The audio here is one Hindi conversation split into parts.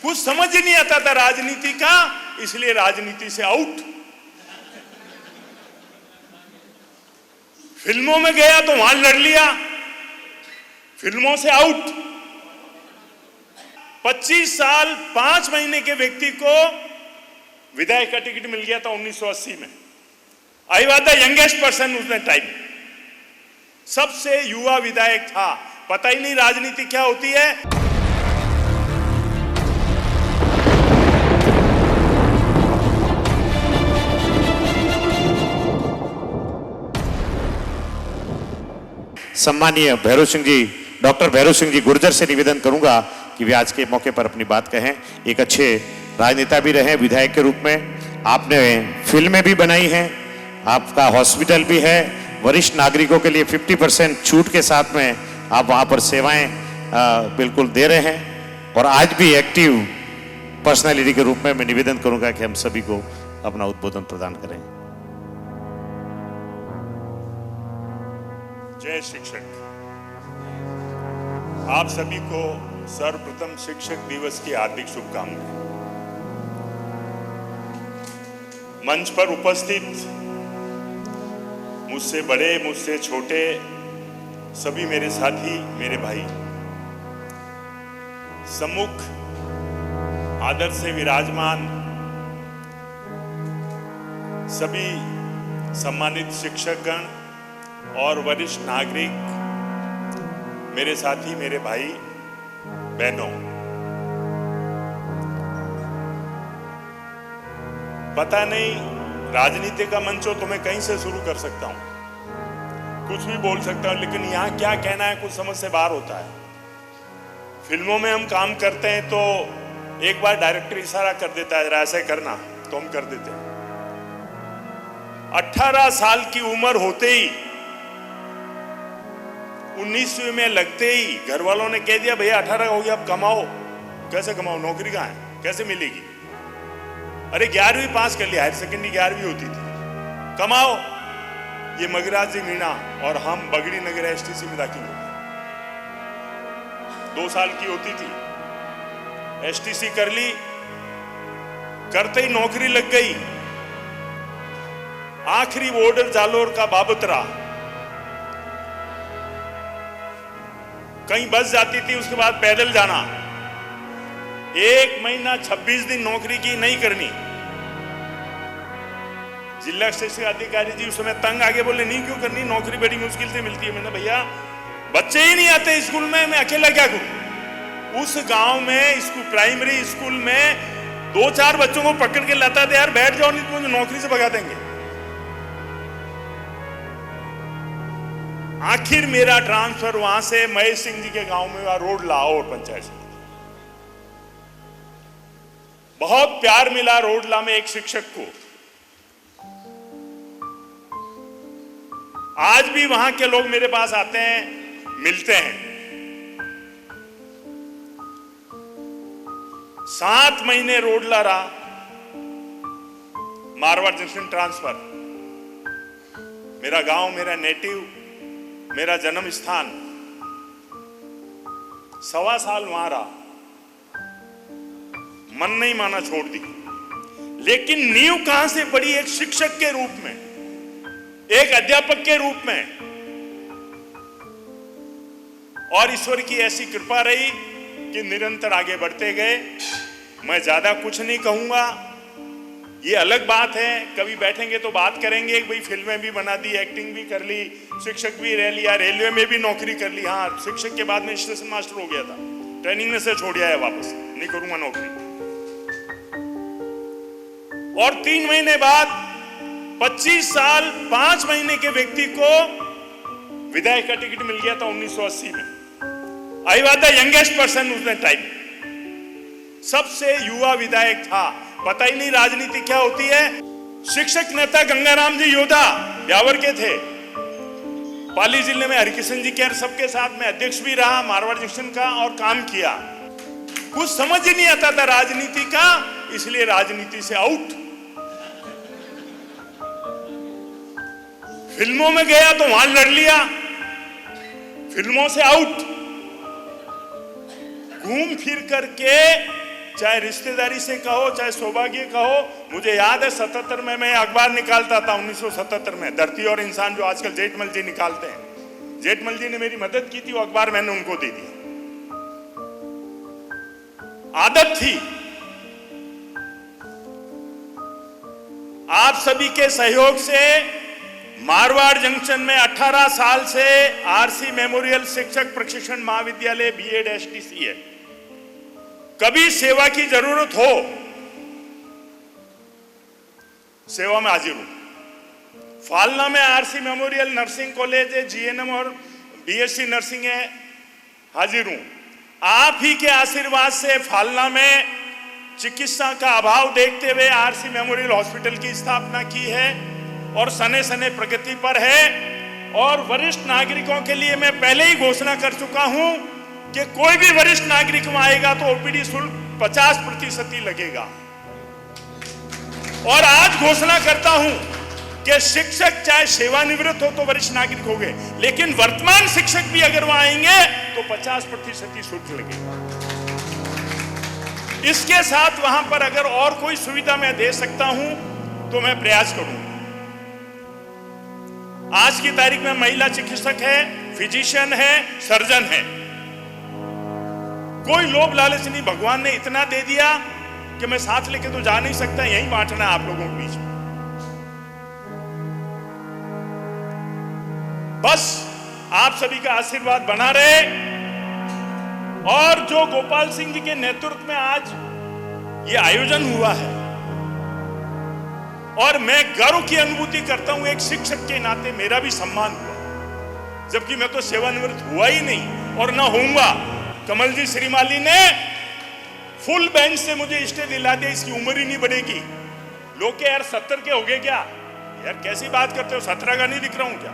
कुछ समझ ही नहीं आता था राजनीति का, इसलिए राजनीति से आउट। फिल्मों में गया तो वहां लड़ लिया, फिल्मों से आउट। 25 साल 5 महीने के व्यक्ति को विधायक का टिकट मिल गया था 1980 में। I was the youngest person उस टाइम, सबसे युवा विधायक था। पता ही नहीं राजनीति क्या होती है। सम्मानीय भैरव सिंह जी, डॉक्टर भैरव सिंह जी गुर्जर से निवेदन करूंगा कि वे आज के मौके पर अपनी बात कहें। एक अच्छे राजनेता भी रहे, विधायक के रूप में आपने फिल्में भी बनाई हैं, आपका हॉस्पिटल भी है, वरिष्ठ नागरिकों के लिए 50% छूट के साथ में आप वहां पर सेवाएं बिल्कुल दे रहे हैं। और आज भी एक्टिव पर्सनालिटी के रूप में मैं निवेदन करूंगा कि हम सभी को अपना उद्बोधन प्रदान करें। जय शिक्षक। आप सभी को सर्वप्रथम शिक्षक दिवस की हार्दिक शुभकामनाएं। मंच पर उपस्थित मुझसे बड़े, मुझसे छोटे सभी मेरे साथी, मेरे भाई, सम्मुख आदर से विराजमान सभी सम्मानित शिक्षकगण और वरिष्ठ नागरिक, मेरे साथी, मेरे भाई बहनों, पता नहीं राजनीति का मंच हो तो मैं कहीं से शुरू कर सकता हूं, कुछ भी बोल सकता हूं, लेकिन यहां क्या कहना है कुछ समझ से बाहर होता है। फिल्मों में हम काम करते हैं तो एक बार डायरेक्टर इशारा कर देता है जरा ऐसे करना, तो हम कर देते हैं। 18 साल की उम्र होते ही, 19वीं में लगते ही घर वालों ने कह दिया भैया 18 हो गया, अब कमाओ। कैसे कमाओ, नौकरी कहां है, कैसे मिलेगी? अरे 11वीं पास कर लिया, हायर सेकेंडरी 11वीं होती थी, कमाओ। ये मगराज जी मीणा और हम बगड़ी नगर एसटीसी में दाखिल हो गए। 2 साल की होती थी, एसटीसी कर ली, करते ही नौकरी लग गई। आखिरी बॉर्डर जालोर का बाबतरा, कहीं बस जाती थी, उसके बाद पैदल जाना। 1 महीना 26 दिन नौकरी की, नहीं करनी। जिला शिक्षा अधिकारी जी उस समय तंग आगे बोले नहीं क्यों करनी, नौकरी बड़ी मुश्किल से मिलती है। मैंने भैया बच्चे ही नहीं आते स्कूल में, मैं अकेला क्या करूं? उस गांव में स्कूल, प्राइमरी स्कूल में 2-4 बच्चों को पकड़ के लाता था, यार बैठ जाओ नहीं तो मुझे नौकरी से भगा देंगे। आखिर मेरा ट्रांसफर वहां से महेश सिंह जी के गांव में हुआ, रोड लाहौर पंचायत से। बहुत प्यार मिला रोडला में एक शिक्षक को। आज भी वहां के लोग मेरे पास आते हैं, मिलते हैं। 7 महीने रोडला रहा, मारवाड़ जंक्शन ट्रांसफर। मेरा गांव, मेरा नेटिव, मेरा जन्म स्थान। 1.25 साल वहां रहा, मन नहीं माना, छोड़ दी। लेकिन नींव कहां से पड़ी? एक शिक्षक के रूप में, एक अध्यापक के रूप में। और ईश्वर की ऐसी कृपा रही कि निरंतर आगे बढ़ते गए। मैं ज्यादा कुछ नहीं कहूंगा, ये अलग बात है, कभी बैठेंगे तो बात करेंगे। भाई फिल्में भी बना दी, एक्टिंग भी कर ली, शिक्षक भी रह लिया, रेलवे में भी नौकरी कर ली। हाँ, शिक्षक के बाद में स्टेशन मास्टर हो गया था, ट्रेनिंग में से छोड़ दिया है, वापस नहीं करूंगा नौकरी। और 3 महीने बाद 25 साल 5 महीने के व्यक्ति को विधायक का टिकट मिल गया था 1980 में। I was the youngest person उस टाइम, सबसे युवा विधायक था। पता ही नहीं राजनीति क्या होती है। शिक्षक नेता गंगाराम जी योधा ब्यावर के थे, पाली जिले में हरिकिशन जी के सबके साथ में अध्यक्ष भी रहा मारवाड़ जंक्शन का, और काम किया। कुछ समझ ही नहीं आता था राजनीति का, इसलिए राजनीति से आउट। फिल्मों में गया तो वहां लड़ लिया, फिल्मों से आउट। घूम फिर करके चाहे रिश्तेदारी से कहो, चाहे सौभाग्य कहो। मुझे याद है 77 में मैं अखबार निकालता था, 1977 में, धरती और इंसान, जो आजकल जेठमल जी निकालते हैं। जेठमल जी ने मेरी मदद की थी, वो अखबार मैंने उनको दे दिया। आदत थी। आप सभी के सहयोग से मारवाड़ जंक्शन में 18 साल से आरसी मेमोरियल शिक्षक प्रशिक्षण महाविद्यालय बीएड एसटीसी है। कभी सेवा की जरूरत हो, सेवा में हाजिर हूं। फालना में आरसी मेमोरियल नर्सिंग कॉलेज है, जीएनएम और बीएससी नर्सिंग है, हाजिर हूं। आप ही के आशीर्वाद से फालना में चिकित्सा का अभाव देखते हुए आरसी मेमोरियल हॉस्पिटल की स्थापना की है और सने सने प्रगति पर है। और वरिष्ठ नागरिकों के लिए मैं पहले ही घोषणा कर चुका हूं कि कोई भी वरिष्ठ नागरिक वहां आएगा तो ओपीडी शुल्क 50% ही लगेगा। और आज घोषणा करता हूं कि शिक्षक चाहे सेवानिवृत्त हो तो वरिष्ठ नागरिक हो गए, लेकिन वर्तमान शिक्षक भी अगर वहां आएंगे तो 50% ही शुल्क लगेगा। इसके साथ वहां पर अगर और कोई सुविधा मैं दे सकता हूं तो मैं प्रयास करूंगा। आज की तारीख में महिला चिकित्सक है, फिजिशियन है, सर्जन है। कोई लोभ लालच नहीं, भगवान ने इतना दे दिया कि मैं साथ लेके तो जा नहीं सकता, यहीं बांटना है आप लोगों के बीच में। बस आप सभी का आशीर्वाद बना रहे। और जो गोपाल सिंह जी के नेतृत्व में आज ये आयोजन हुआ है, और मैं गर्व की अनुभूति करता हूं, एक शिक्षक के नाते मेरा भी सम्मान हुआ, जबकि मैं तो सेवानिवृत्त हुआ ही नहीं और ना होऊंगा। कमल जी श्रीमाली ने फुल बेंच से स्टे इष्टे दिला दिया, इसकी उम्र ही नहीं बढ़ेगी। लोग के यार 70 के हो गए क्या? यार कैसी बात करते हो, 17 का नहीं दिख रहा हूं क्या?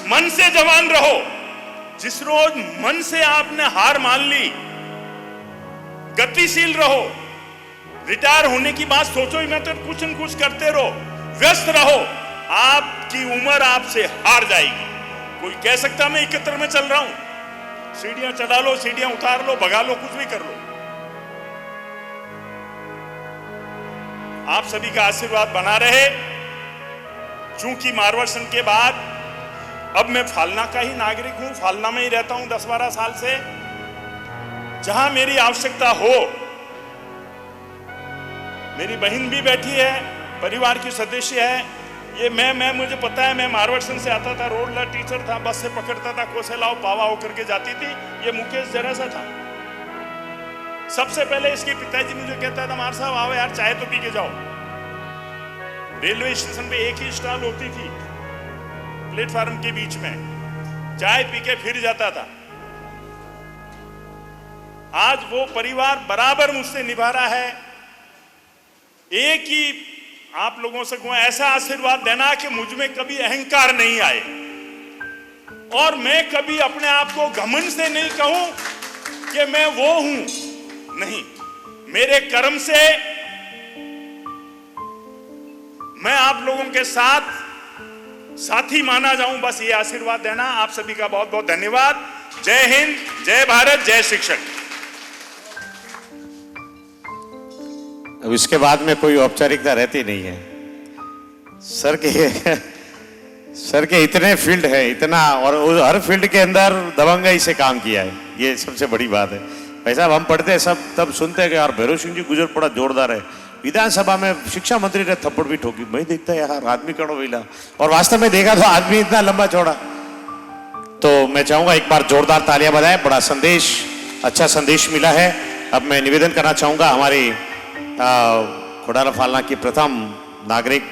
मन से जवान रहो। जिस रोज मन से आपने हार मान ली, गतिशील रहो। रिटायर होने की बात सोचो ही मत, कुछ न कुछ करते रहो, व्यस्त रहो। आपकी उम्र आपसे हार जाएगी। कोई कह सकता मैं 71 में चल रहा हूं, सीढ़ियां चढ़ा लो, सीढ़ियां उतार लो, भगा लो, कुछ भी कर लो। आप सभी का आशीर्वाद बना रहे। चूंकि मारवाड़ संघ के बाद अब मैं फालना का ही नागरिक हूं, फालना में ही रहता हूं 10-12 साल से। जहां मेरी आवश्यकता हो, मेरी बहन भी बैठी है, परिवार की सदस्य है, ये मैं मुझे पता है, मैं मारवाड़ संघ से आता था, रोड ला टीचर था, बस से पकड़ता था, कोसेलाओ पावा होकर के जाती थी। ये मुकेश जरा सा था। सबसे पहले इसके पिताजी मुझे कहता था, मार साहब आओ यार, चाय तो पी के जाओ। रेलवे स्टेशन पे एक ही स्टॉल होती थी, प्लेटफार्म के बीच में, चाय पी के फिर जाता था। आज वो परिवार बराबर मुझसे निभा रहा है। एक ही आप लोगों से कहूं, ऐसा आशीर्वाद देना कि मुझ में कभी अहंकार नहीं आए, और मैं कभी अपने आप को घमंड से नहीं कहूं कि मैं वो हूं। नहीं, मेरे कर्म से मैं आप लोगों के साथ साथी माना जाऊं, बस ये आशीर्वाद देना। आप सभी का बहुत बहुत धन्यवाद। जय हिंद, जय भारत, जय शिक्षक। अब इसके बाद में कोई औपचारिकता रहती नहीं है। सर के इतने फील्ड है, इतना, और हर फील्ड के अंदर दबंगई से काम किया है, ये सबसे बड़ी बात है। भाई साहब, हम पढ़ते हैं सब, तब सुनते हैं कि यार भैरव सिंह जी गुजर बड़ा जोरदार है। विधानसभा में शिक्षा मंत्री ने थप्पड़ भी ठोकी। मैं देखता यार आदमी कड़ो वेला, और वास्तव में देखा तो आदमी इतना लंबा चौड़ा। तो मैं चाहूंगा एक बार जोरदार तालियां बजाएं। बड़ा संदेश, अच्छा संदेश मिला है। अब मैं निवेदन करना चाहूंगा, हमारे खोडाला फालना की प्रथम नागरिक